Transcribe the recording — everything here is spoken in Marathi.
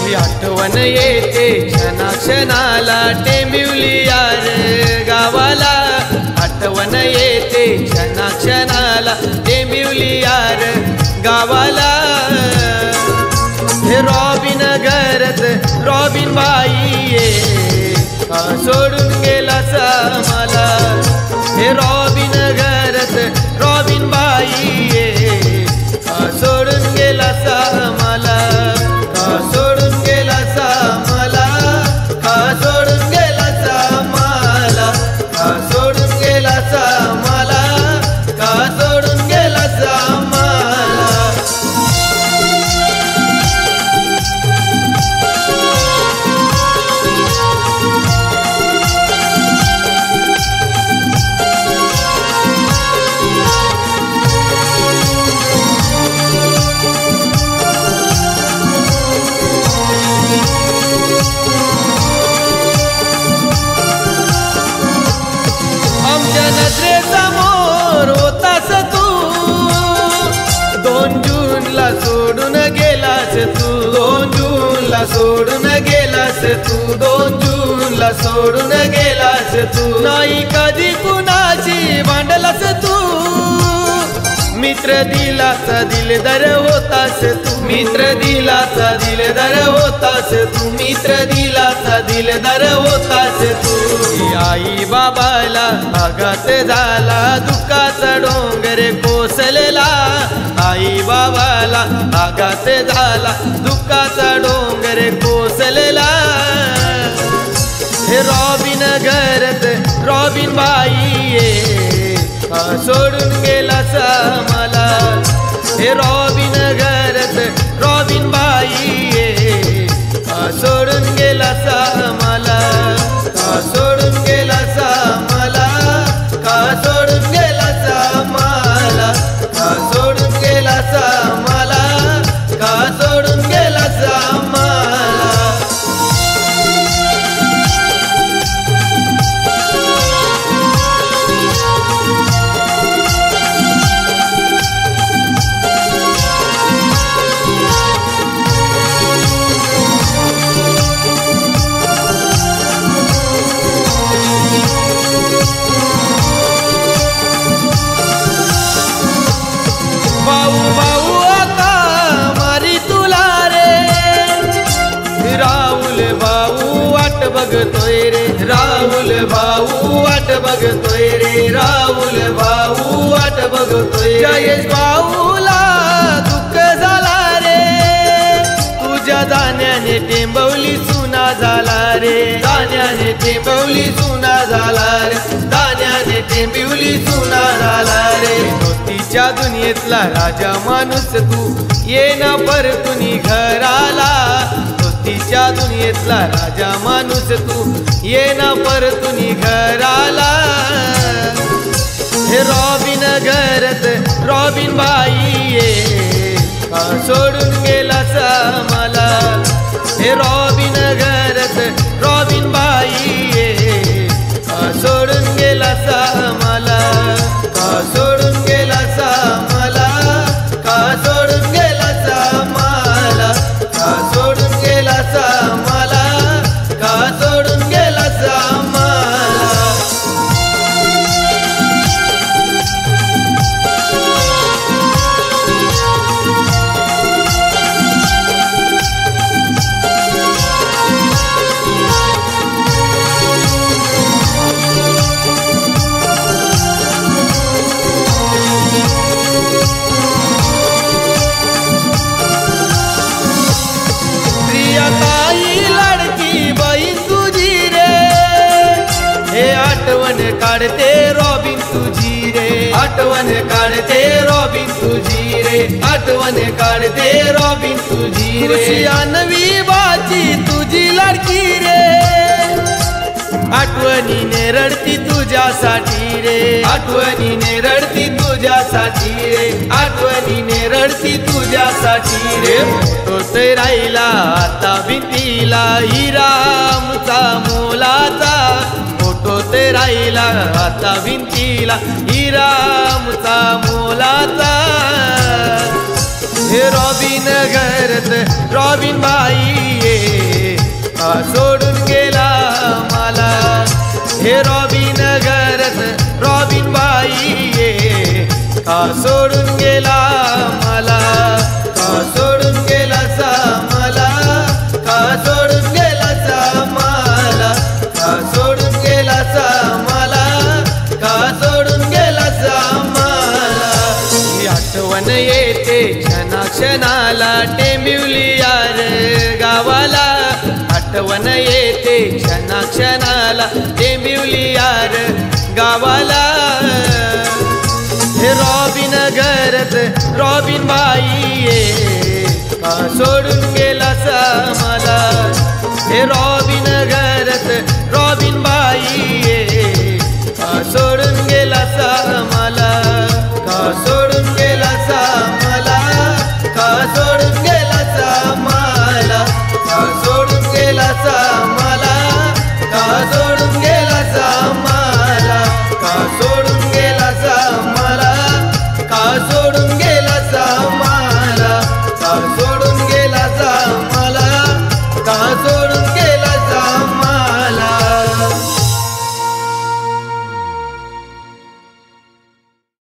तुझी आठवण येते क्षणाक्षणाला टेंबिवली यार गावाला आठवण येते क्षणाक्षणाला टेंबिवली यार गावाला हे रॉबिन घरत रॉबिन बाई ये सोडून गेलास मला हे रॉबिन घरत रॉबिन बाई ये सोडून गेलास मला सोडून गेलास मला सोडून गेलास मला सोडून गेलास मला सोडून गेलास मला नजरेसमोर होतास तू 2 जूनला सोडून गेलास तू 2 जूनला सोडून गेलास तू 2 जूनला सोडून गेलास तू नाही कधी कुणाची भांडलास तू मित्र दिलाचा दिलदार होतास तू मित्र दिलाचा दिलदार होतास तू मित्र दिलाचा दिलदार होतास तू आई बाबाला आघात झाला दुःखाचा डोंगर कोसलला आई बाबाला आघात झाला दुःखाचा डोंगर कोसलला हे रॉबिन घरत रॉबिन बाई ये सोडून गेलास मला हे रॉबिन घरत रॉबिन बाई ये सोडून गेलास मला सोडून गेलास मला सोडून गेलास मला सोडून गेलास मला सोडून गेलास मला बघतोय रे राहुल भाऊ वाट बघतोय रे राहुल भाऊ वाट बघतोय जयेश भाऊला दुःख झाला रे तुझ्या दाण्याने टेंबवली सुना झाला रे दाण्याने टेंबवली सुना झाला रे दाण्याने टेंबिवली सुना झाला रे दोस्तीच्या दुनियेतला राजा माणूस तू ये ना परतुनी घराला तिच्या दुनियेतला राजा माणूस तू ये ना परतुनी घराला हे रॉबिन घरत रॉबिन बाई ये सोडून गेलास मला हे रॉबिन घरत रॉबिन बाई ये सोडून गेलास मला सोडून गेलास मला सोडून गेलास मला सोडून गेलास मला सोडून गेलास मला आठवण काढते रॉबिन तुझी रे आठवण काढते रॉबिन तुझी रे आठवण काढते रॉबिन तुझी रे आणवी बाची तुझी लाडकी रे आठवणीने रडती तुझ्यासाठी रे आठवणीने रडती तुझ्यासाठी रे आठवणीने रडती तुझ्यासाठी रे तोच राहिला आता भिंतीला हिरामचा मोलाचा फोटो ते राहिला आता भिंतीला हिरामचा मोलाचा हे रॉबिन घरत रॉबिन बाई ये का सोडून गेला मला. हे रॉबिन घरत रॉबिन बाई ये का सोडून गेला मला. का सोडून गेला सा मला. का सोडून गेला सा मला. का सोडून गेला सा मला. का सोडून गेला सा मला. ही आठवण येते क्षणाक्षणाला टेंबिवली यार गावाला. आठवण येते क्षणाक्षणाला टेंबिवली यार गावाला. हे रॉबिन घरत रॉबिन बाई ये का सोडून गेला सा मला. हे